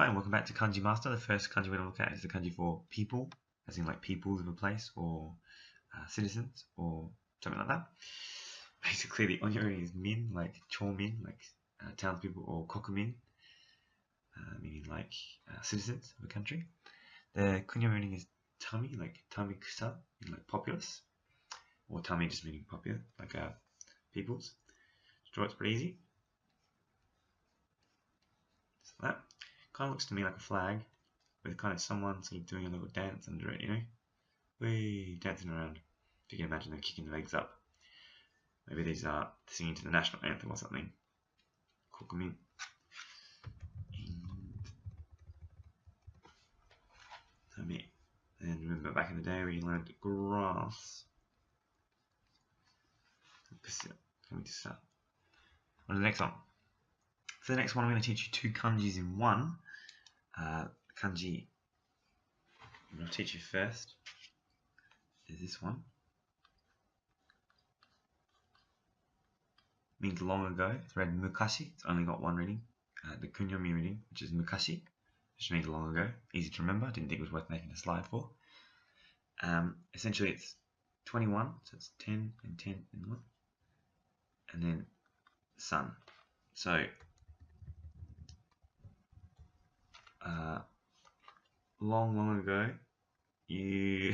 and welcome back to Kanji Master. The first kanji we're going to look at is the kanji for people, as in like peoples of a place, or citizens, or something like that. Basically, the onyo reading is min, like chomin, like townspeople, or kokumin, meaning like citizens of a country. The kunyo reading is tami, like tamikusa, meaning like populace, or tami just meaning popular, like peoples. To draw it's pretty easy. So that kind of looks to me like a flag with kind of someone sort of doing a little dance under it, you know? Whee, dancing around. If you can imagine them kicking their legs up. Maybe these are singing to the national anthem or something. Kokumin. And remember back in the day we learned grass. Coming to start. On to the next one. For the next one, I'm going to teach you two kanjis in one. Kanji I'm going to teach you first is this one. Means long ago. It's read mukashi. It's only got one reading. The kunyomi reading, which is mukashi, which means long ago. Easy to remember. Didn't think it was worth making a slide for. Essentially, it's 21, so it's 10 and 10 and 1. And then sun. So, long ago, you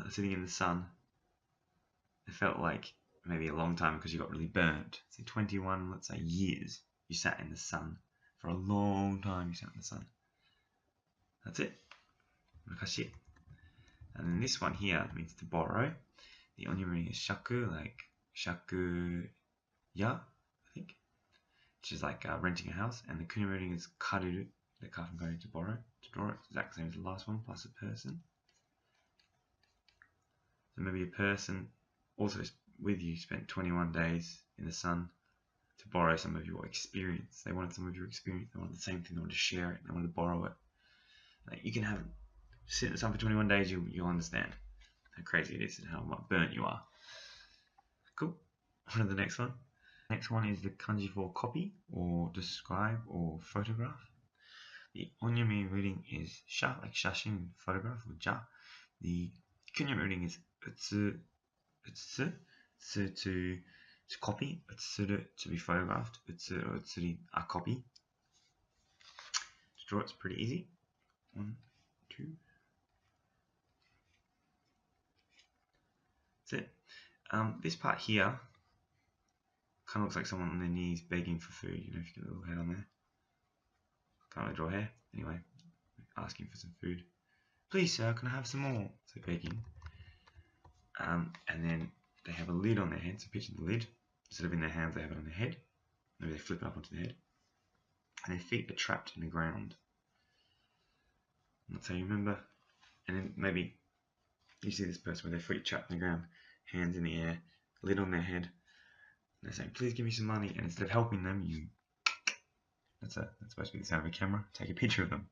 sitting in the sun. It felt like maybe a long time because you got really burnt. So 21, let's say years, you sat in the sun. For a long time you sat in the sun. That's it. Mukashi. And then this one here means to borrow. The onyo reading is shaku, like shaku ya, I think. Which is like renting a house. And the kunyo reading is karuru, the ka from going to borrow. To draw it, exact same as the last one, plus a person. So maybe a person also with you spent 21 days in the sun to borrow some of your experience. They wanted some of your experience. They wanted the same thing. They wanted to share it. They wanted to borrow it. Like you can have sit in the sun for 21 days. You'll understand how crazy it is and how burnt you are. Cool. On to the next one. Next one is the kanji for copy or describe or photograph. The onyomi reading is sha, like shashin, photograph, or ja. The kunyomi reading is utsu, to copy, utsuru to be photographed, utsu or utsuri a copy. To draw it's pretty easy. 1, 2. That's it. This part here kind of looks like someone on their knees begging for food. You know, if you get a little head on there. Can't really draw hair. Anyway, asking for some food. Please, sir, can I have some more? So begging. And then they have a lid on their head. So picture the lid. Instead of in their hands, they have it on their head. Maybe they flip it up onto the head. And their feet are trapped in the ground. That's how you remember. And then maybe you see this person with their feet trapped in the ground, hands in the air, lid on their head. And they're saying, please give me some money. And instead of helping them, you... That's supposed to be the sound of a camera. Take a picture of them.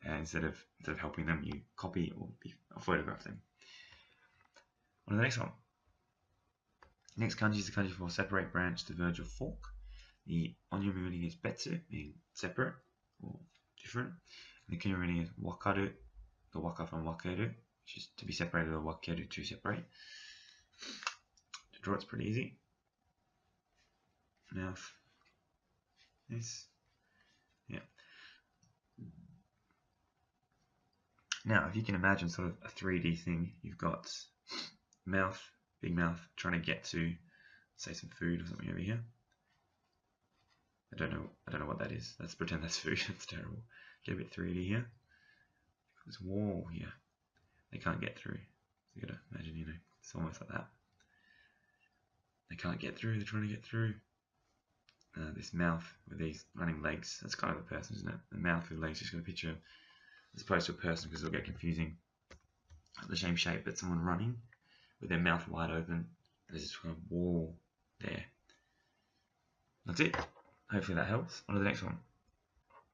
And instead of helping them, you copy or photograph them. On to the next one. Next kanji is the kanji for separate, branch, diverge, or fork. The onyomi reading is betsu, meaning separate or different. And the kunyo reading is wakaru, the waka from wakeru, which is to be separated, or wakeru to separate. To draw it's pretty easy. Mouth. This. Yeah. Now, if you can imagine sort of a 3D thing, you've got mouth, big mouth, trying to get to, say, some food or something over here. I don't know what that is. Let's pretend that's food. That's terrible. Get a bit 3D here. This wall here. They can't get through. So you gotta imagine, you know, it's almost like that. They can't get through. They're trying to get through. This mouth with these running legs. That's kind of a person, isn't it? The mouth with legs. Just got a picture, as opposed to a person, because it'll get confusing. The same shape, but someone running with their mouth wide open. There's this kind of wall there. That's it. Hopefully that helps. On to the next one.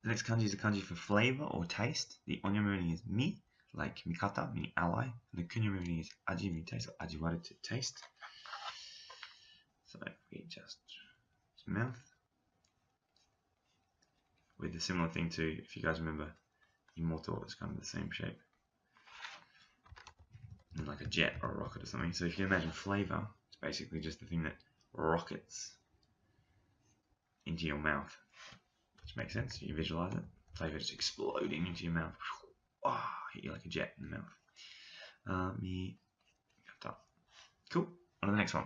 The next kanji is a kanji for flavor or taste. The onyomi reading is mi, like mikata, meaning ally. And the kunyomi reading is aji, meaning taste, or ajiwaru, to taste. So we just mouth. a similar thing to, if you guys remember, immortal is kind of the same shape. And like a jet or a rocket or something. So if you imagine flavor, it's basically just the thing that rockets into your mouth. Which makes sense. You visualize it. Flavor just exploding into your mouth. Oh, hit you like a jet in the mouth. Cool. On to the next one.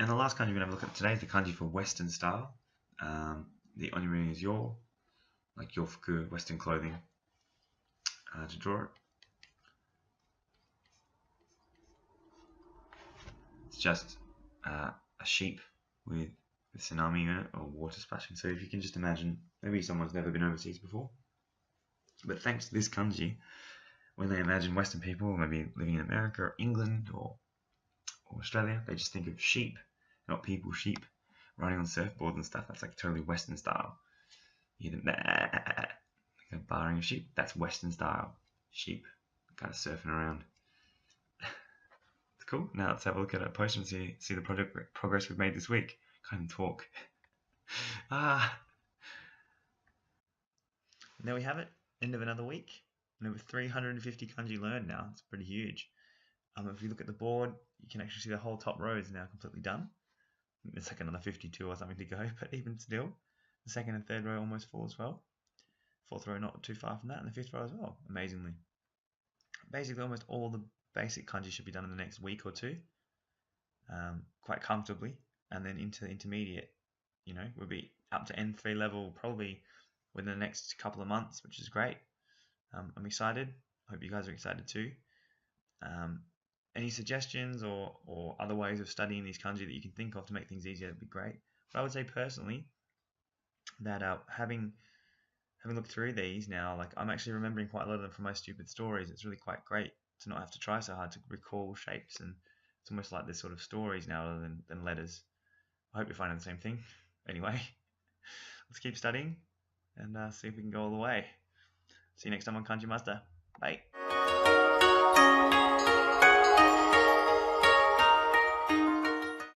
And the last kanji we're going to have a look at today is the kanji for Western style. The only meaning is your, like yofuku, Western clothing. To draw it, it's just a sheep with tsunami in it or water splashing. So if you can just imagine, maybe someone's never been overseas before, but thanks to this kanji, when they imagine Western people, maybe living in America or England or Australia, they just think of sheep, not people, sheep, riding on surfboards and stuff. That's like totally Western style. You hear them like a barring of sheep. That's Western style. Sheep kind of surfing around. It's cool. Now let's have a look at a post and see the progress we've made this week. Can't even talk. And there we have it. End of another week. And over 350 kanji learned now. It's pretty huge. If you look at the board, you can actually see the whole top row is now completely done. There's like another 52 or something to go, but even still, the second and third row almost full as well. Fourth row not too far from that, and the fifth row as well, amazingly. Basically, almost all the basic kanji should be done in the next week or two, quite comfortably, and then into the intermediate, we'll be up to N3 level probably within the next couple of months, which is great. I'm excited. I hope you guys are excited too. Any suggestions or other ways of studying these kanji that you can think of to make things easier would be great. But I would say personally that having looked through these now, like I'm actually remembering quite a lot of them from my stupid stories. It's really quite great to not have to try so hard to recall shapes, and it's almost like there's sort of stories now rather than letters. I hope you're finding the same thing. Anyway, let's keep studying and see if we can go all the way. See you next time on Kanji Master. Bye.